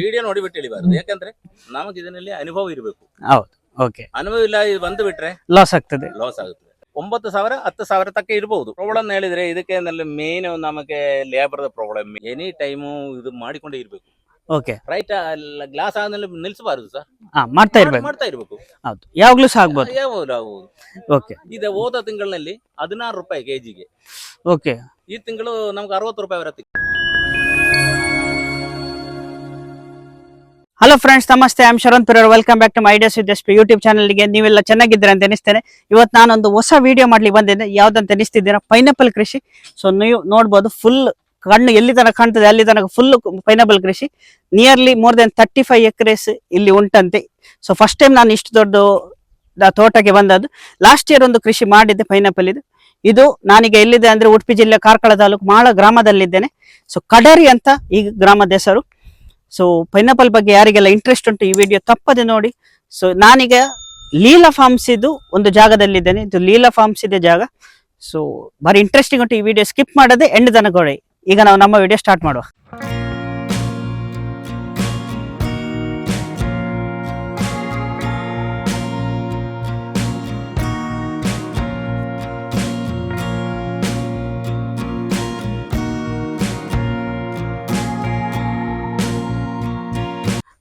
Video ನೋಡಿಬಿಟ್ಟು ಇಳಿಬಾರ್ದು. ಯಾಕಂದ್ರೆ ನಮಗೆ ಇದರಲ್ಲಿ ಅನುಭವ ಇರಬೇಕು. ಹೌದು. ಓಕೆ. ಅನುಭವ ಇಲ್ಲ, ಇದು ಬಂದು ಬಿಟ್ರೆ ಲಾಸ್ ಆಗ್ತದೆ. ಲಾಸ್ ಆಗುತ್ತೆ. 9,000 10,000 ತಕ್ಕ ಇರಬಹುದು. ಪ್ರಾಬ್ಲಮ್ ಹೇಳಿದ್ರೆ ಇದಕ್ಕೆ ಮೇನ್ ನಮಗೆ ಲೇಬರ್ ಪ್ರಾಬ್ಲಮ್. ಎನಿ ಟೈಮು ಇದು ಮಾಡಿಕೊಂಡೇ ಇರಬೇಕು. ಓಕೆ. ರೈಟ್ ಗ್ಲಾಸ್ ಆದ್ಮೇಲೆ ನಿಲ್ಸಬಾರದು ಸರ್, ಮಾಡ್ತಾ ಇರ್ಬೇಕು. ಮಾಡ್ತಾ ಇರಬೇಕು. ಹೌದು, ಯಾವಾಗ್ಲೂ ಸಹ ಆಗ್ಬೋದು. ಯಾವುದು ಓಕೆ. ಇದು ಹೋದ ತಿಂಗಳಿನಲ್ಲಿ 16 ರೂಪಾಯಿ ಕೆಜಿಗೆ. ಓಕೆ. ಈ ತಿಂಗಳು ನಮ್ಗೆ 60 ರೂಪಾಯಿ ಬರುತ್ತೆ. ಹಲೋ ಫ್ರೆಂಡ್ಸ್, ನಮಸ್ತೆ. ಐ ಆಮ್ ಶರಣ್ ಪಿರರ್. Welcome back to my ideas with SP YouTube ಚಾನಲ್ಗೆ. ನೀವೆಲ್ಲ ಚೆನ್ನಾಗಿದ್ದೀರಾ ಅಂತ ಅನಿಸ್ತೇನೆ. ಇವತ್ತು ನಾನೊಂದು ಹೊಸ ವಿಡಿಯೋ ಮಾಡ್ಲಿಕ್ಕೆ ಬಂದಿದ್ದೆ. ಯಾವ್ದಂತ ಅನಿಸ್ತಿದ್ದೀರಾ? ಪೈನಾಪಲ್ ಕೃಷಿ. ಸೊ ನೀವು ನೋಡ್ಬೋದು, ಫುಲ್ ಕಣ್ಣು ಎಲ್ಲಿ ತನಕ ಕಾಣ್ತದೆ ಅಲ್ಲಿ ತನಕ ಫುಲ್ ಪೈನಾಪಲ್ ಕೃಷಿ. ನಿಯರ್ಲಿ ಮೋರ್ ದೆನ್ 35 ಎಕರೆಸ್ ಇಲ್ಲಿ ಉಂಟಂತೆ. ಸೊ ಫಸ್ಟ್ ಟೈಮ್ ನಾನು ಇಷ್ಟು ದೊಡ್ಡ ತೋಟಕ್ಕೆ ಬಂದದ್ದು. ಲಾಸ್ಟ್ ಇಯರ್ ಒಂದು ಕೃಷಿ ಮಾಡಿದ್ದೆ ಪೈನಾಪಲ್ ಇದು ನಾನೀಗ ಎಲ್ಲಿದೆ ಅಂದ್ರೆ ಉಡುಪಿ ಜಿಲ್ಲೆ ಕಾರ್ಕಳ ತಾಲೂಕು ಮಾಳ ಗ್ರಾಮದಲ್ಲಿದ್ದೇನೆ. ಸೊ ಕಡರಿ ಅಂತ ಈ ಗ್ರಾಮದ ಹೆಸರು. ಸೊ ಪೈನಾಪಲ್ ಬಗ್ಗೆ ಯಾರಿಗೆಲ್ಲ ಇಂಟ್ರೆಸ್ಟ್ ಉಂಟು ಈ ವಿಡಿಯೋ ತಪ್ಪದೆ ನೋಡಿ. ಸೊ ನಾನೀಗ ಲೀಲಾ ಫಾರ್ಮ್ಸ್ ಇದು ಒಂದು ಜಾಗದಲ್ಲಿದ್ದೇನೆ. ಇದು ಲೀಲಾ ಫಾರ್ಮ್ಸ್ ಇದೆ ಜಾಗ. ಸೊ ಬಾರಿ ಇಂಟ್ರೆಸ್ಟಿಂಗ್ ಉಂಟು. ಈ ವಿಡಿಯೋ ಸ್ಕಿಪ್ ಮಾಡದೆ ಎಂಡ್ ತನಕ ನೋಡಿ. ಈಗ ನಾವು ನಮ್ಮ ವಿಡಿಯೋ ಸ್ಟಾರ್ಟ್ ಮಾಡುವ.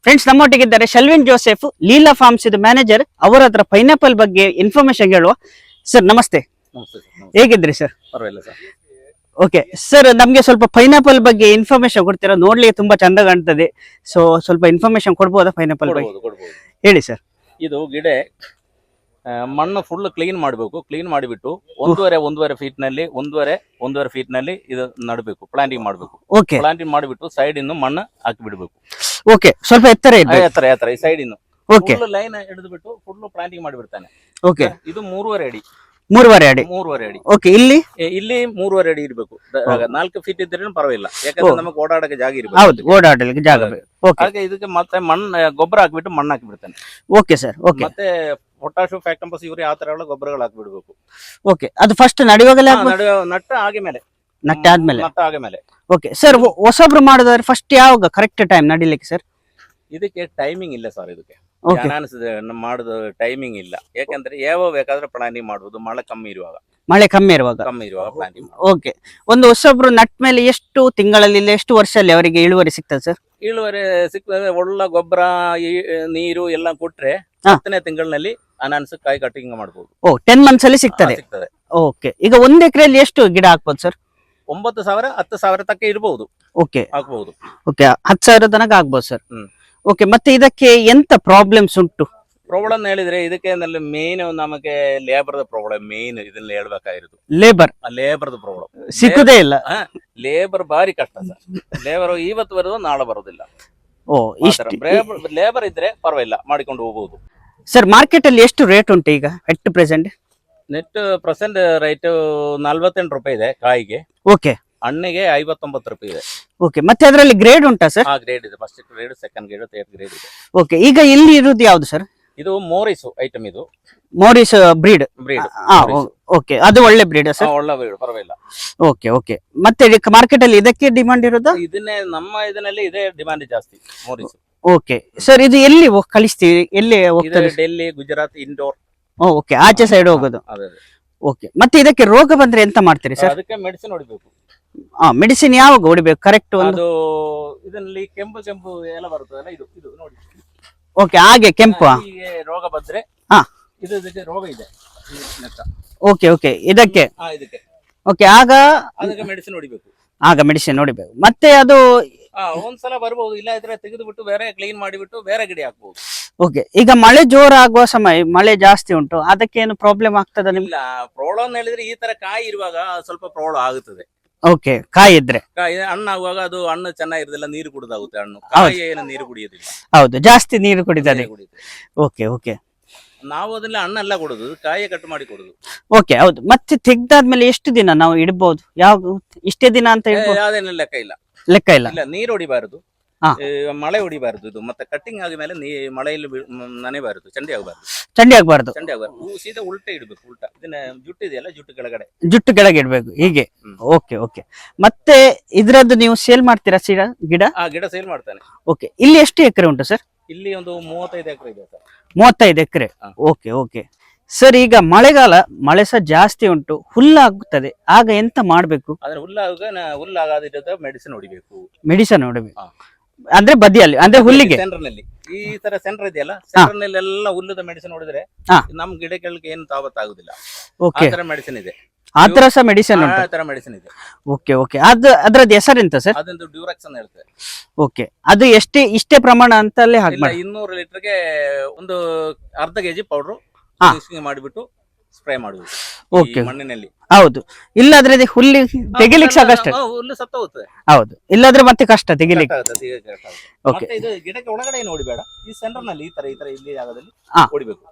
ಫ್ರೆಂಡ್ಸ್, ನಮ್ಮೊಟ್ಟಿಗಿದ್ದಾರೆ ಶೆಲ್ವಿನ್ ಜೋಸೆಫ್, ಲೀಲಾ ಫಾರ್ಮ್ಸ್ ಇದು ಮ್ಯಾನೇಜರ್. ಅವರ ಹತ್ರ ಪೈನಾಪಲ್ ಬಗ್ಗೆ ಇನ್ಫಾರ್ಮೇಶನ್ ಹೇಳುವ. ಸರ್ ನಮಸ್ತೆ. ಹೇಗಿದ್ರಿ ಸರ್? ಪರವಾಗಿಲ್ಲ ಸರ್. ಓಕೆ ಸರ್, ನಮ್ಗೆ ಸ್ವಲ್ಪ ಪೈನಾಪಲ್ ಬಗ್ಗೆ ಇನ್ಫಾರ್ಮೇಶನ್ ಕೊಡ್ತೀರಾ? ನೋಡ್ಲಿಕ್ಕೆ ತುಂಬಾ ಚಂದ ಕಾಣ್ತದೆ. ಸೊ ಸ್ವಲ್ಪ ಇನ್ಫಾರ್ಮೇಶನ್ ಕೊಡ್ಬೋದಾ ಪೈನಾಪಲ್ ಬಗ್ಗೆ? ಕೊಡ್ಬೋದು. ಹೇಳಿ ಸರ್. ಇದು ಗಿಡ ಮಣ್ಣು ಫುಲ್ ಕ್ಲೀನ್ ಮಾಡಬೇಕು. ಕ್ಲೀನ್ ಮಾಡಿಬಿಟ್ಟು ಒಂದೂವರೆ ಫೀಟ್ ನಲ್ಲಿ ಒಂದೂವರೆ ಫೀಟ್ ನಲ್ಲಿ ಇದು ನಡಬೇಕು. ಪ್ಲಾಂಟಿಂಗ್ ಮಾಡಬೇಕು. ಓಕೆ. ಪ್ಲಾಂಟಿಂಗ್ ಮಾಡಿಬಿಟ್ಟು ಸೈಡ್ ಇನ್ನು ಮಣ್ಣು ಹಾಕಿ ಬಿಡಬೇಕು. ಓಕೆ. ಸ್ವಲ್ಪ ಎತ್ತರ ಇದೆ. ಎತ್ತರ ಈ ಸೈಡ್ ಇನ್ನು ಓಕೆ. ಲೈನ್ ಹಿಡಿದ್ಬಿಟ್ಟು ಫುಲ್ ಪ್ಲಾಂಟಿಂಗ್ ಮಾಡಿಬಿಡ್ತಾನೆ. ಓಕೆ. ಇದು 3.5 ಅಡಿ. 3.5 ಅಡಿ. 3.5 ಅಡಿ. ಓಕೆ. ಇಲ್ಲಿ 3.5 ಅಡಿ ಇರಬೇಕು. 4 ಫೀಟ್ ಇದ್ರೇನು ಪರವಾಗಿಲ್ಲ, ಯಾಕಂದ್ರೆ ನಮಗೆ ಓಡಾಡಕ್ಕೆ ಜಾಗ ಇರಬೇಕು. ಹೌದು, ಓಡಾಡಲಿಕ್ಕೆ ಜಾಗ ಬೇಕು. ಓಕೆ. ಹಾಗೆ ಇದಕ್ಕೆ ಮತ್ತೆ ಮಣ್ಣು ಗೊಬ್ಬರ ಹಾಕ್ಬಿಟ್ಟು ಮಣ್ಣು ಹಾಕಿ ಬಿಡ್ತಾನೆ. Okay sir. ಓಕೆ. ಮತ್ತೆ ಪೊಟ್ಯಾಶು, ಫ್ಯಾಕ್ಟಂಪಸ್, ಯೂರಿಯಾ ಆ ತರ ಎಲ್ಲ ಗೊಬ್ಬರಗಳು ಹಾಕ್ಬಿಡ್ಬೇಕು. ಓಕೆ. ಅದು ಫಸ್ಟ್ ನಡೆಯುವಾಗಲೇ ನಟ್ಟ ಆಗಿ ಮೇಲೆ ನಟ್ಟ ಆದ್ಮೇಲೆ ಮೇಲೆ. Okay sir. ಹೊಸಬ್ರು ಮಾಡೋದಾದ್ರೆ ಫಸ್ಟ್ ಯಾವಾಗ ಕರೆಕ್ಟ್ ಟೈಮ್ ನಡಿಲಿಕ್ಕೆ ಸರ್? ಇದಕ್ಕೆ ಟೈಮಿಂಗ್ ಇಲ್ಲ ಸರ್. ಇದಕ್ಕೆ ಮಾಡುದು ಟೈಮಿಂಗ್ ಇಲ್ಲ. ಯಾಕಂದ್ರೆ ಯಾವ ಬೇಕಾದ್ರೆ ಪ್ಲಾನಿಂಗ್ ಮಾಡುವುದು. ಮಳೆ ಕಮ್ಮಿ ಇರುವಾಗ ಪ್ಲಾನಿಂಗ್. ಓಕೆ. ಒಂದು ಹೊಸಬ್ರು ನಟ್ ಮೇಲೆ ಎಷ್ಟು ತಿಂಗಳಲ್ಲಿ ಎಷ್ಟು ವರ್ಷದಲ್ಲಿ ಅವರಿಗೆ ಇಳುವರಿ ಸಿಗ್ತದೆ ಸರ್? ಇಳುವರಿ ಸಿಗ್ತದೆ. ಒಳ್ಳೆ ಗೊಬ್ಬರ, ನೀರು ಎಲ್ಲ ಕೊಟ್ರೆ 10ನೇ ತಿಂಗಳಿನಲ್ಲಿ ಅನಾನಸ್ ಕಾಯಿ ಕಟಿಂಗ್ ಮಾಡಬಹುದು. 10 ಮಂತ್ಸ್ ಅಲ್ಲಿ ಸಿಗ್ತದೆ. ಓಕೆ. ಈಗ 1 ಎಕರೆಯಲ್ಲಿ ಎಷ್ಟು ಗಿಡ ಹಾಕ್ಬೋದು ಸರ್? 9,000 10,000 ತಕ್ಕ ಇರಬಹುದು. ಓಕೆ. ಹಾಕ್ಬಹುದು. ಓಕೆ. 10,000 ತನಕ ಆಗ್ಬೋದು ಸರ್. ಓಕೆ. ಮತ್ತೆ ಇದಕ್ಕೆ ಎಂತ ಪ್ರಾಬ್ಲಮ್ಸ್ ಉಂಟು? ಪ್ರಾಬ್ಲಮ್ ಹೇಳಿದ್ರೆ ಇದಕ್ಕೆ ಮೇನ್ ನಮಗೆ ಲೇಬರ್ ಪ್ರಾಬ್ಲಮ್. ಮೇನ್ ಇದನ್ನ ಹೇಳ್ಬೇಕಾಗಿರೋದು ಲೇಬರ್ ಪ್ರಾಬ್ಲಮ್. ಸಿಕ್ಕುದೇ ಇಲ್ಲ. ಲೇಬರ್ ಬಾರಿ ಕಷ್ಟ ಸರ್. ಲೇಬರ್ ಇವತ್ತು ಬರೋದು ನಾಳೆ ಬರೋದಿಲ್ಲ. ಲೇಬರ್ ಇದ್ರೆ ಪರವಾಗಿಲ್ಲ, ಮಾಡಿಕೊಂಡು ಹೋಗಬಹುದು. ಸರ್ ಮಾರ್ಕೆಟ್ ಅಲ್ಲಿ ಎಷ್ಟು ರೇಟ್ ಉಂಟು ಈಗ ನೆಟ್ ಪ್ರೆಸೆಂಟ್ ರೈಟ್ 48 ರೂಪಾಯಿ ಇದೆ ಕಾಯಿಗೆ. ಓಕೆ. ಹಣ್ಣಿಗೆ 59 ರೂಪಾಯಿ ಇದೆ. ಓಕೆ. ಮತ್ತೆ ಅದರಲ್ಲಿ ಗ್ರೇಡ್ ಉಂಟಾ ಸರ್? ಗ್ರೇಡ್ ಇದೆ. First grade, second grade, third grade ಇದೆ. ಓಕೆ. ಈಗ ಇಲ್ಲಿ ಇರುವುದು ಯಾವ್ದು ಸರ್? ಇದು ಮೋರಿಸ್ ಐಟಮ್. ಇದು ಮೋರಿಸ್ ಬ್ರೀಡ್. ಓಕೆ. ಅದು ಒಳ್ಳೆ ಬ್ರೀಡ್ ಸರ್? ಒಳ್ಳೆ ಬ್ರೀಡ್, ಪರವಾಗಿಲ್ಲ. ಓಕೆ. ಓಕೆ. ಮತ್ತೆ ಮಾರ್ಕೆಟ್ ಅಲ್ಲಿ ಇದಕ್ಕೆ ಡಿಮಾಂಡ್ ಇರೋದಾ? ಇದನ್ನೇ ನಮ್ಮ ಇದರಲ್ಲಿ ಇದೆ ಡಿಮಾಂಡ್ ಜಾಸ್ತಿ, ಮೋರಿಸ್. Okay sir. ಇದು ಎಲ್ಲಿ ಕಳಿಸ್ತೀವಿ? ಎಲ್ಲಿ ಹೋಗ್ತದೆ? ಡೆಲ್ಲಿ, ಗುಜರಾತ್, ಇಂದೋರ್. ಓಕೆ. ಆಚೆ ಸೈಡ್ ಹೋಗೋದು. ಓಕೆ. ಮತ್ತೆ ಇದಕ್ಕೆ ರೋಗ ಬಂದ್ರೆ ಎಂತ ಮಾಡ್ತೀರಿ ಸರ್? ಅದಕ್ಕೆ ಮೆಡಿಸಿನ್ ಹೊಡಿಬೇಕು. ಮೆಡಿಸಿನ್ ಯಾವಾಗ ಹೊಡಿಬೇಕು ಕರೆಕ್ಟ್? ಅದು ಇದರಲ್ಲಿ ಕೆಂಪು ಎಲ್ಲ ಬರ್ತದಲ್ಲ, ಇದು ನೋಡಿ. ಓಕೆ. ಹಾಗೆ ಕೆಂಪು ರೋಗ ಬಂದ್ರೆ ಇದಕ್ಕೆ ರೋಗ ಇದೆ. ಓಕೆ. ಓಕೆ. ಇದಕ್ಕೆ ಓಕೆ. ಆಗ ಅದಕ್ಕೆ ಮೆಡಿಸಿನ್ ಹೊಡಿಬೇಕು. ಆಗ ಮೆಡಿಸಿನ್ ಹೊಡಿಬೇಕು. ಮತ್ತೆ ಅದು ಒಂದ್ಸಲ ಬರ್ಬಹುದು, ಇಲ್ಲ ಇದ್ರೆ ತೆಗೆದು ಬಿಟ್ಟು ಬೇರೆ ಕ್ಲೀನ್ ಮಾಡಿಬಿಟ್ಟು ಬೇರೆ ಗಿಡ ಹಾಕ್ಬಹುದು. ಓಕೆ. ಈಗ ಮಳೆ ಜೋರಾಗುವ ಸಮಯ, ಮಳೆ ಜಾಸ್ತಿ ಉಂಟು, ಅದಕ್ಕೇನು ಪ್ರಾಬ್ಲಮ್ ಆಗ್ತದ ನಿಮ್ಗೆ? ಇಲ್ಲ, ಪ್ರಾಬ್ಲಮ್ ಹೇಳಿದ್ರೆ ಈ ತರ ಕಾಯಿ ಇರುವಾಗ ಸ್ವಲ್ಪ ಪ್ರಾಬ್ಲಮ್ ಆಗುತ್ತದೆ. ಓಕೆ. ಕಾಯಿ ಇದ್ರೆ ಹಣ್ಣು ಆಗುವಾಗ ಅದು ಹಣ್ಣು ಚೆನ್ನಾಗಿರೋದಿಲ್ಲ, ನೀರು ಕುಡಿದಾಗುತ್ತೆ. ಹಣ್ಣು ಕಾಯಿ ಏನು ನೀರು ಕುಡಿಯೋದಿಲ್ಲ. ಹೌದು, ಜಾಸ್ತಿ ನೀರು ಕುಡಿತದೆ. ಓಕೆ. ಓಕೆ. ನಾವು ಅದನ್ನ ಹಣ್ಣೆಲ್ಲ ಕೊಡುದು, ಕಾಯಿ ಕಟ್ ಮಾಡಿ ಕೊಡುದು. ಓಕೆ. ಹೌದು. ಮತ್ತೆ ತೆಗ್ದಾದ್ಮೇಲೆ ಎಷ್ಟು ದಿನ ನಾವು ಇಡಬಹುದು? ಯಾವ ಇಷ್ಟೇ ದಿನ ಅಂತ ಯಾವ್ದೇನು ಲೆಕ್ಕ ಇಲ್ಲ. ಲೆಕ್ಕ ಇಲ್ಲ. ನೀರು ಹೊಡಿಬಾರದು. ಹಾ. ಮಳೆ ಹೊಡಿಬಾರ್ದು ಇದು, ಮತ್ತೆ ಕಟ್ಟಿಂಗ್ ಆದ ಮೇಲೆ ಮಳೆಯಲ್ಲಿ ನನೆಬಾರದು, ಚಂಡಿ ಆಗಬಾರ್ದು. ಚಂಡಿ ಆಗ್ಬಾರ್ದು. ಸೀದಾ ಉಲ್ಟಾ ಇಡ್ಬೇಕು, ಉಲ್ಟಾ. ಇದನ್ನ ಜುಟ್ಟು ಇದೆಯಲ್ಲ, ಜುಟ್ಟು ಕೆಳಗಡೆ. ಜುಟ್ಟು ಕೆಳಗೆ ಇಡ್ಬೇಕು ಹೀಗೆ. Okay okay. ಮತ್ತೆ ಇದ್ರದ್ದು ನೀವು ಸೇಲ್ ಮಾಡ್ತೀರಾ ಗಿಡ? ಗಿಡ ಸೇಲ್ ಮಾಡ್ತಾನೆ. ಓಕೆ. ಇಲ್ಲಿ ಎಷ್ಟು ಎಕರೆ ಉಂಟು ಸರ್? ಇಲ್ಲಿ ಒಂದು 35 ಎಕರೆ ಇದೆ ಸರ್. 35 ಎಕರೆ. Okay okay sir. ಈಗ ಮಳೆಗಾಲ, ಮಳೆ ಸಹ ಜಾಸ್ತಿ ಉಂಟು, ಹುಲ್ಲಾಗುತ್ತದೆ, ಆಗ ಎಂತ ಮಾಡ್ಬೇಕು? ಆದ್ರೆ ಹುಲ್ಲಾಗದಿದ್ದ ಮೆಡಿಸಿನ್ ಹೊಡಿಬೇಕು. ಮೆಡಿಸನ್ ಹೊಡಬೇಕು ಅಂದ್ರೆ ಬದಿಯಲ್ಲಿ, ಅಂದ್ರೆ ಹುಲ್ಲಿಗೆ ಸೆಂಟರ್ ನಲ್ಲಿ ಈ ತರ ಸೆಂಟರ್ ಇದೆಯಲ್ಲ, ಸೆಂಟರ್ ನಲ್ಲಿ ಎಲ್ಲ ಹುಲ್ಲದ ಮೆಡಿಸಿನ್ ಹೊಡಿದ್ರೆ ನಮ್ ಗಿಡಗಳಿಗೆ ಏನು ತಾವತ್ತಾಗುದಿಲ್ಲ. ಓಕೆ. ಆ ತರ ಮೆಡಿಸಿನ್ ಇದೆ. ಆ ತರ ಸಹ ಮೆಡಿಸಿನ್ ಉಂಟು? ಆ ತರ ಮೆಡಿಸಿನ್ ಇದೆ. Okay okay. ಅದ್ರದ್ದು ಹೆಸರೆಂತ ಸರ್? ಅದೊಂದು ಡ್ಯೂರಾಕ್ಸ್ ಅಂತ ಹೇಳ್ತಾರೆ. ಓಕೆ. ಅದು ಇಷ್ಟೇ ಪ್ರಮಾಣ ಅಂತಲ್ಲೇ ಹಾಕ್ಬಾರ್ದು? 200 ಲೀಟರ್ಗೆ ಒಂದು ಅರ್ಧ ಕೆಜಿ ಪೌಡರ್ ಮಿಕ್ಸಿಂಗ್ ಮಾಡಿಬಿಟ್ಟು ಸ್ಪ್ರೇ ಮಾಡುವುದು. ಓಕೆ. ಮಣ್ಣಿನಲ್ಲಿ. ಹೌದು. ಇಲ್ಲಾದ್ರೆ ಹುಲ್ಲಿ ತೆಗಿಲಿಕ್ಕೆ ಸಹ ಕಷ್ಟ. ಹುಲ್ಲು ಸತ್ತ ಹೋಗ್ತದೆ. ಹೌದು. ಇಲ್ಲಾದ್ರೆ ಮತ್ತೆ ಕಷ್ಟ ತೆಗಿಲಿಕ್ಕೆ. ಓಕೆ. ಇದು ಗಿಡಕ್ಕೆ ಒಳಗಡೆ ಏನು ಹೊಡಿಬೇಡ, ಈ ಸೆಂಟರ್ ನಲ್ಲಿ ಈ ತರ ಇಲ್ಲಿ ಜಾಗದಲ್ಲಿ ಹೊಡಿಬೇಕು.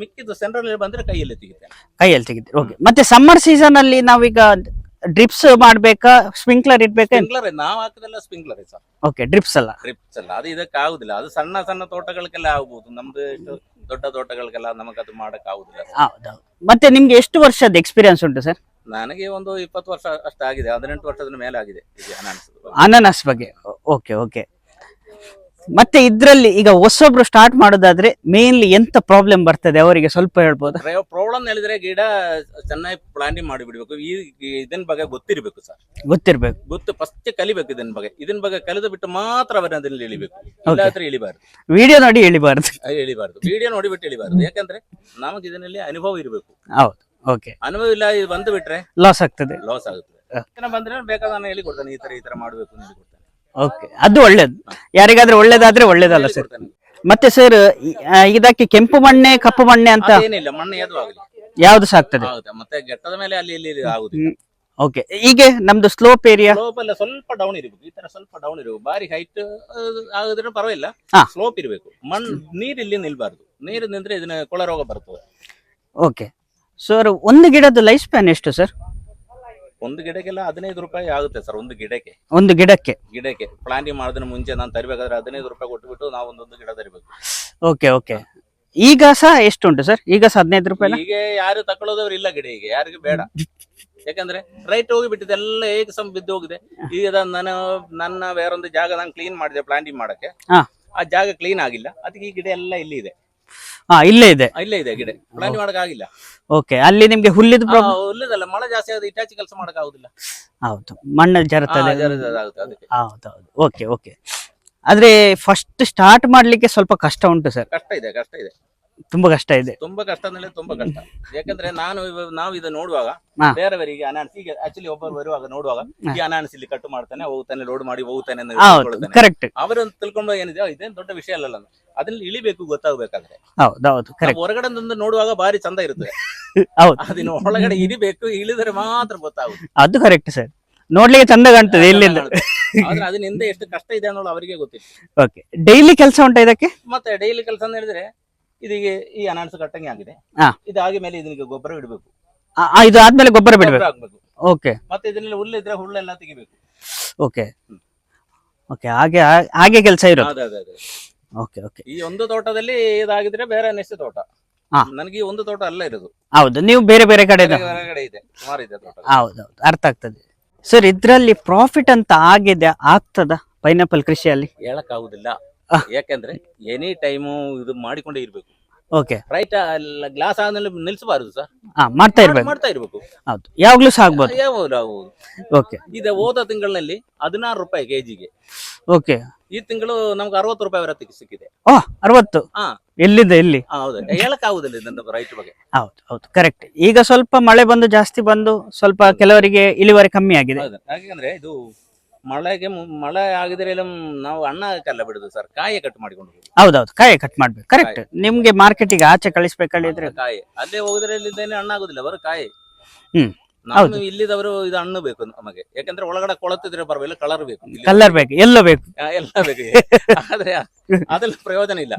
ಮಿಕ್ಕಿದ್ದು ಸೆಂಟರ್ ನಲ್ಲಿ ಬಂದ್ರೆ ಕೈಯಲ್ಲಿ ತೆಗಿತೇನೆ. ಕೈಯಲ್ಲಿ ತೆಗಿತೀರಿ. ಓಕೆ. ಮತ್ತೆ ಸಮ್ಮರ್ ಸೀಸನ್ ಅಲ್ಲಿ ನಾವೀಗ ಡ್ರಿಪ್ಸ್ ಮಾಡ್ಬೇಕಾ, ಸ್ಪ್ರಿಂಕ್ಲರ್ ಇಡ್ಬೇಕಾ? ಸ್ಪ್ರಿಂಕ್ಲರ್ ನಾವು ಹಾಕಿದೆಲ್ಲ ಸ್ಪ್ರಿಂಕ್ಲರ್ ಸರ್. ಓಕೆ. ಡ್ರಿಪ್ಸ್ ಅಲ್ಲ ಅದು ಇದಕ್ಕೆ ಆಗುದಿಲ್ಲ. ಅದು ಸಣ್ಣ ಸಣ್ಣ ತೋಟಗಳಿಗೆಲ್ಲ ಆಗ್ಬಹುದು, ನಮ್ದು ದೊಡ್ಡ ತೋಟಗಳಿಗೆಲ್ಲ ನಮಗೆ ಅದು ಮಾಡಕ್ ಆಗುದಿಲ್ಲ. ಹೌದೌದು. ಮತ್ತೆ ನಿಮ್ಗೆ ಎಷ್ಟು ವರ್ಷದ ಎಕ್ಸ್ಪೀರಿಯನ್ಸ್ ಉಂಟು ಸರ್? ನನಗೆ ಒಂದು 20 ವರ್ಷ ಅಷ್ಟಾಗಿದೆ, 18 ವರ್ಷದ ಮೇಲೆ ಆಗಿದೆ ಅನಾನಸ್ ಬಗ್ಗೆ. Okay okay. ಮತ್ತೆ ಇದ್ರಲ್ಲಿ ಈಗ ಹೊಸೊಬ್ರು ಸ್ಟಾರ್ಟ್ ಮಾಡೋದಾದ್ರೆ ಮೇನ್ಲಿ ಎಂತ ಪ್ರಾಬ್ಲಮ್ ಬರ್ತದೆ ಅವರಿಗೆ ಸ್ವಲ್ಪ ಹೇಳ್ಬೋದು? ಪ್ರಾಬ್ಲಮ್ ಹೇಳಿದ್ರೆ ಗಿಡ ಚೆನ್ನಾಗಿ ಪ್ಲಾಂಟಿಂಗ್ ಮಾಡಿಬಿಡ್ಬೇಕು. ಇದನ್ ಬಗ್ಗೆ ಗೊತ್ತಿರ್ಬೇಕು ಸರ್. ಗೊತ್ತು ಫಸ್ಟ್ ಕಲಿಬೇಕು ಇದನ್ ಬಗ್ಗೆ ಕಲಿದು ಬಿಟ್ಟು ಮಾತ್ರ ಅವರ ಅದನ್ನ ಇಳಿಬೇಕು. ಇಲ್ಲಾದ್ರೆ ಇಳಿಬಾರ್ದು. ವಿಡಿಯೋ ನೋಡಿ ಇಳಿಬಾರ್ದು. ವಿಡಿಯೋ ನೋಡಿಬಿಟ್ಟು ಇಳಿಬಾರ್ದು. ಯಾಕಂದ್ರೆ ನಮಗೆ ಇದರಲ್ಲಿ ಅನುಭವ ಇರಬೇಕು. ಹೌದು. ಓಕೆ. ಅನುಭವ ಇಲ್ಲ, ಇದು ಬಂದು ಬಿಟ್ರೆ ಲಾಸ್ ಆಗುತ್ತೆ. ಬಂದ್ರೆ ಬೇಕಾದ ಹೇಳಿ ಕೊಡ್ತಾನೆ, ಈ ತರ ಮಾಡ್ಬೇಕು ಅಂತ ಹೇಳಿ ಕೊಡ್ತಾನೆ. ಓಕೆ. ಅದು ಒಳ್ಳೇದು, ಯಾರಿಗಾದ್ರೆ ಒಳ್ಳೇದಾದ್ರೆ ಒಳ್ಳೇದಲ್ಲ ಸರ್. ಮತ್ತೆ ಸರ್ ಇದಕ್ಕೆ ಕೆಂಪು ಮಣ್ಣೆ ಕಪ್ಪು ಮಣ್ಣೆ ಅಂತ ಏನಿಲ್ಲ, ಮಣ್ಣು ಯಾವ್ದು ಸಾಕ್ತದೆ? ಮತ್ತೆ ಗೆಟ್ಟದ ಮೇಲೆ ಅಲ್ಲಿ ಇಲ್ಲಿ ಆಗುದಿಲ್ಲ. ಓಕೆ. ಹೀಗೆ ನಮ್ದು ಸ್ಲೋಪ್ ಏರಿಯಾ ಸ್ವಲ್ಪ ಡೌನ್ ಇರಬೇಕು. ಈ ತರ ಸ್ವಲ್ಪ ಡೌನ್ ಇರಬೇಕು. ಬಾರಿ ಹೈಟ್ ಆಗಿದ್ರೆ ಪರವಾಗಿಲ್ಲ, ಸ್ಲೋಪ್ ಇರಬೇಕು. ನೀರು ಇಲ್ಲಿ ನಿಲ್ಬಾರ್ದು. ನೀರು ನಿಂತ್ರೆ ಇದನ್ನ ಕೊಳ ರೋಗ ಬರ್ತದೆ. Okay sir. ಒಂದು ಗಿಡದ ಲೈಫ್ ಸ್ಪ್ಯಾನ್ ಎಷ್ಟು ಸರ್? ಒಂದು ಗಿಡಕ್ಕೆಲ್ಲ 15 ರೂಪಾಯಿ ಆಗುತ್ತೆ ಸರ್. ಒಂದು ಗಿಡಕ್ಕೆ ಪ್ಲಾಂಟಿಂಗ್ ಮಾಡೋದನ್ನ ಮುಂಚೆ ನಾನು ತರಬೇಕಾದ್ರೆ 15 ರೂಪಾಯಿ ಕೊಟ್ಟುಬಿಟ್ಟು ನಾವು ಒಂದೊಂದು ಗಿಡ ತರಬೇಕು. Okay okay. ಈಗ ಸಹ ಎಷ್ಟು ಉಂಟು ಸರ್? ಈಗ ಸಹ 15 ರೂಪಾಯಿ. ಈಗ ಯಾರು ತಕೊಳ್ಳೋದವ್ರು ಇಲ್ಲ ಗಿಡ, ಈಗ ಯಾರಿಗೂ ಬೇಡ. ಯಾಕಂದ್ರೆ ರೈಟ್ ಹೋಗಿಬಿಟ್ಟಿದೆ, ಎಲ್ಲ ಹೇಗೆ ಬಿದ್ದು ಹೋಗಿದೆ. ಈಗ ನನ್ನ ಬೇರೊಂದು ಜಾಗ ನಾನು ಕ್ಲೀನ್ ಮಾಡಿದೆ ಪ್ಲಾಂಟಿಂಗ್ ಮಾಡಕ್ಕೆ, ಆ ಜಾಗ ಕ್ಲೀನ್ ಆಗಿಲ್ಲ. ಅದಕ್ಕೆ ಈ ಗಿಡ ಎಲ್ಲ ಇಲ್ಲಿ ಇದೆ. ಇಲ್ಲೇ ಇದೆ ಗಿಡ, ಪ್ಲಾಂಟಿಂಗ್ ಮಾಡಕ್ ಆಗಿಲ್ಲ. ಓಕೆ. ಅಲ್ಲಿ ನಿಮ್ಗೆ ಹುಲ್ಲಿದಲ್ಲ, ಮಳೆ ಜಾಸ್ತಿ ಆದ್ರೆ ಇಟಾಚಿ ಕೆಲಸ ಮಾಡಕ್ ಆಗುದಿಲ್ಲ. ಹೌದು, ಮಣ್ಣು ಜರುತ್ತದೆ. ಹೌದೌದು. Okay okay. ಆದ್ರೆ ಫಸ್ಟ್ ಸ್ಟಾರ್ಟ್ ಮಾಡ್ಲಿಕ್ಕೆ ಸ್ವಲ್ಪ ಕಷ್ಟ ಉಂಟು ಸರ್. ಕಷ್ಟ ಇದೆ. ತುಂಬಾ ಕಷ್ಟ ಇದೆ. ತುಂಬಾ ಕಷ್ಟ ಅಂದ್ರೆ ತುಂಬಾ ಕಷ್ಟ. ಯಾಕಂದ್ರೆ ನಾವು ಇದು ನೋಡುವಾಗ ಬೇರೆಯವರಿಗೆ ಅನಾನಸ್, ಈಗ ಆಕ್ಚುಲಿ ಒಬ್ಬರು ಬರುವಾಗ ನೋಡುವಾಗ ಈ ಅನಾನಸ್ ಇಲ್ಲಿ ಕಟ್ಟು ಮಾಡ್ತಾನೆ, ಹೋಗ್ತಾನೆ, ಲೋಡ್ ಮಾಡಿ ಹೋಗ್ತಾನೆ. ಕರೆಕ್ಟ್. ಅವರನ್ನು ತಿಳ್ಕೊಂಡು ಏನಿದೆ ಇದೇನು ದೊಡ್ಡ ವಿಷಯ ಅಲ್ಲ, ಅದ್ರಲ್ಲಿ ಇಳಿಬೇಕು ಗೊತ್ತಾಗಬೇಕಾದ್ರೆ. ಹೌದೌದು. ಹೊರಗಡೆ ನೋಡುವಾಗ ಬಾರಿ ಚಂದ ಇರುತ್ತೆ. ಅದನ್ನ ಒಳಗಡೆ ಇಳಿಬೇಕು, ಇಳಿದರೆ ಮಾತ್ರ ಗೊತ್ತಾಗುತ್ತೆ. ಅದು ಕರೆಕ್ಟ್ ಸರ್. ನೋಡ್ಲಿಕ್ಕೆ ಚಂದ ಕಾಣ್ತದೆ ಇಲ್ಲಿಂದ. ಆದ್ರೆ ಅದರಿಂದ ಎಷ್ಟು ಕಷ್ಟ ಇದೆ ಅನ್ನೋದು ಅವರಿಗೆ ಗೊತ್ತಿಲ್ಲ. ಓಕೆ. ಡೈಲಿ ಕೆಲಸ ಉಂಟಾ ಇದಕ್ಕೆ? ಮತ್ತೆ ಡೈಲಿ ಕೆಲಸ ಅಂತ ಹೇಳಿದ್ರೆ ಇದೀಗ ಈ ಅನಾನಸ್ ಕಟ್ಟಂಗೆ ಆಗಿದೆ, ಇದಾಗಿ ಮೇಲೆ ಇದಕ್ಕೆ ಗೊಬ್ಬರ ಇಡಬೇಕು. ಇದು ಆದ್ಮೇಲೆ ಗೊಬ್ಬರ ಬಿಡಬೇಕು. ಓಕೆ. ಮತ್ತೆ ಇದರಲ್ಲಿ ಹುಲ್ಲಿದ್ರೆ ಹುಲ್ಲೆಲ್ಲ ತೆಗಿಬೇಕು. Okay okay. ಹಾಗೆ ಕೆಲಸ ಇರೋದು. Okay okay. ಈ ಒಂದು ತೋಟದಲ್ಲಿ ಇದಾಗಿದ್ರೆ ಬೇರೆ ನೆಕ್ಸ್ಟ್ ತೋಟ. ನನಗೆ ಈ ಒಂದು ತೋಟ ಅಲ್ಲ ಇರೋದು. ಹೌದು, ನೀವು ಬೇರೆ ಬೇರೆ ಕಡೆ ಇದೆ, ಸುಮಾರು ಇದೆ ತೋಟ. ಹೌದೌದು, ಅರ್ಥ ಆಗ್ತದೆ ಸರ್. ಇದ್ರಲ್ಲಿ ಪ್ರಾಫಿಟ್ ಅಂತ ಆಗ್ತದ ಪೈನಾಪಲ್ ಕೃಷಿಯಲ್ಲಿ? ಹೇಳಕ್ ಆಗುದಿಲ್ಲ. ಯಾಕಂದ್ರೆ ಎನಿ ಟೈಮು ಇದು ಮಾಡಿಕೊಂಡೇ ಇರ್ಬೇಕು. ಓಕೆ. ರೈಟ್. ಗ್ಲಾಸ್ ಆದ್ಮೇಲೆ ನಿಲ್ಸಬಾರದು ಸರ್, ಮಾಡ್ತಾ ಇರ್ಬೇಕು. ಹೌದು, ಯಾವಾಗ್ಲೂ ಸಹ ಆಗ್ಬೋದು. ಓಕೆ. ಇದು ಹೋದ ತಿಂಗಳಲ್ಲಿ 16 ರೂಪಾಯಿ ಕೆಜಿಗೆ. ಓಕೆ. ಈ ತಿಂಗಳು ನಮ್ಗೆ 60 ರೂಪಾಯಿ ವರೆಗೆ ಸಿಕ್ಕಿದೆ. 60? ಎಲ್ಲಿಂದ ಎಲ್ಲಿ? ಹೌದು, ಹೇಳಕ್ ಆಗುದಿಲ್ಲ ನನ್ನ ರೈಟ್ ಬಗ್ಗೆ. ಹೌದು ಕರೆಕ್ಟ್. ಈಗ ಸ್ವಲ್ಪ ಮಳೆ ಬಂದು ಜಾಸ್ತಿ ಬಂದು ಸ್ವಲ್ಪ ಕೆಲವರಿಗೆ ಇಳುವರಿ ಕಮ್ಮಿ ಆಗಿದೆ. ಯಾಕಂದ್ರೆ ಇದು ಮಳೆ ಆಗಿದ್ರೆ ನಾವು ಹಣ್ಣಕ್ಕೆಲ್ಲ ಬಿಡುದು ಸರ್, ಕಾಯಿ ಕಟ್ ಮಾಡಿಕೊಂಡು. ಹೌದೌದು, ಕಾಯಿ ಕಟ್ ಮಾಡ್ಬೇಕು. ಕರೆಕ್ಟ್. ನಿಮ್ಗೆ ಮಾರ್ಕೆಟಿಗೆ ಆಚೆ ಕಳಿಸ್ಬೇಕಾದ್ರೆ ಕಾಯಿ ಅಲ್ಲೇ ಹೋಗಿದ್ರೆ ಇಲ್ಲಿದ್ದೇನೆ ಹಣ್ಣಾಗುದಿಲ್ಲ, ಬರೋ ಕಾಯಿ. ನಾವು ಇಲ್ಲಿದವರು ಇದು ಹಣ್ಣು ಬೇಕು ನಮಗೆ. ಯಾಕಂದ್ರೆ ಒಳಗಡೆ ಕೊಳತಿದ್ರೆ ಪರವಾಗಿಲ್ಲ, ಕಲರ್ ಬೇಕು, ಎಲ್ಲ ಬೇಕು. ಆದ್ರೆ ಅದ್ರಲ್ಲಿ ಪ್ರಯೋಜನ ಇಲ್ಲ.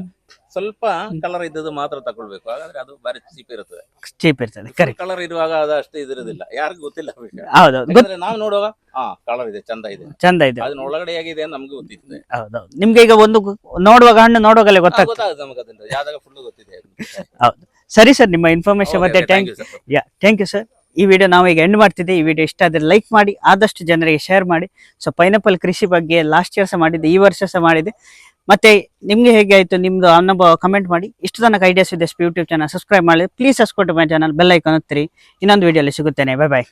ಸ್ವಲ್ಪ ಕಲರ್ ಇದ್ದದ್ದು ಮಾತ್ರ ತಗೊಳ್ಬೇಕು, ಹಾಗಾದ್ರೆ ಅದು ಬಾರಿ ಚೀಪ್ ಇರುತ್ತದೆ. ಚೀಪ್ ಇರ್ತದೆ, ಕರೆಕ್ಟ್. ಕಲರ್ ಇರುವಾಗ ಅದು ಅಷ್ಟು ಇದಿರೋದಿಲ್ಲ, ಯಾರಿಗೂ ಗೊತ್ತಿಲ್ಲ ವಿಷಯ. ಹೌದೌದು, ಯಾಕಂದ್ರೆ ನಾವು ನೋಡುವಾಗ ಕಲರ್ ಇದೆ, ಚಂದ ಇದೆ, ಚಂದ ಇದೆ. ಅದನ್ನ ಒಳಗಡೆ ಹೇಗಿದೆ ಅಂತ ನಮ್ಗೆ ಗೊತ್ತಿರ್ತದೆ. ಹೌದೌದು, ನಿಮ್ಗೆ ಈಗ ಒಂದು ನೋಡುವಾಗ ಹಣ್ಣು ನೋಡುವಾಗಲೇ ಗೊತ್ತಾಗ್ತದೆ. ಗೊತ್ತಾಗುತ್ತೆ ನಮಗೆ, ಅದನ್ನ ಯಾವ್ದಾಗ ಫುಲ್ ಗೊತ್ತಿದೆ. ಹೌದು, ಸರಿ ಸರ್, ನಿಮ್ಮ ಇನ್ಫಾರ್ಮೇಶನ್ ಮತ್ತೆ ಥ್ಯಾಂಕ್ ಯು ಸರ್. ಈ ವಿಡಿಯೋ ನಾವು ಈಗ ಎಂಡ್ ಮಾಡ್ತಿದ್ದೆ. ಈ ವಿಡಿಯೋ ಇಷ್ಟ ಆದರೆ ಲೈಕ್ ಮಾಡಿ, ಆದಷ್ಟು ಜನರಿಗೆ ಶೇರ್ ಮಾಡಿ. ಸೊ ಪೈನಾಪಲ್ ಕೃಷಿ ಬಗ್ಗೆ ಲಾಸ್ಟ್ ಇಯರ್ ಸಹ ಮಾಡಿದ್ದೆ, ಈ ವರ್ಷ ಸಹ ಮಾಡಿದೆ. ಮತ್ತೆ ನಿಮ್ಗೆ ಹೇಗೆ ಆಯ್ತು ನಿಮ್ದು ಅನುಭವ ಕಮೆಂಟ್ ಮಾಡಿ. ಇಷ್ಟು ತನಕ ideas with YouTube channel subscribe ಮಾಡಿ, please subscribe my channel, bell icon ಒತ್ತಿರಿ. ಇನ್ನೊಂದು ವಿಡಿಯೋಲಿ ಸಿಗುತ್ತೇನೆ. Bye bye.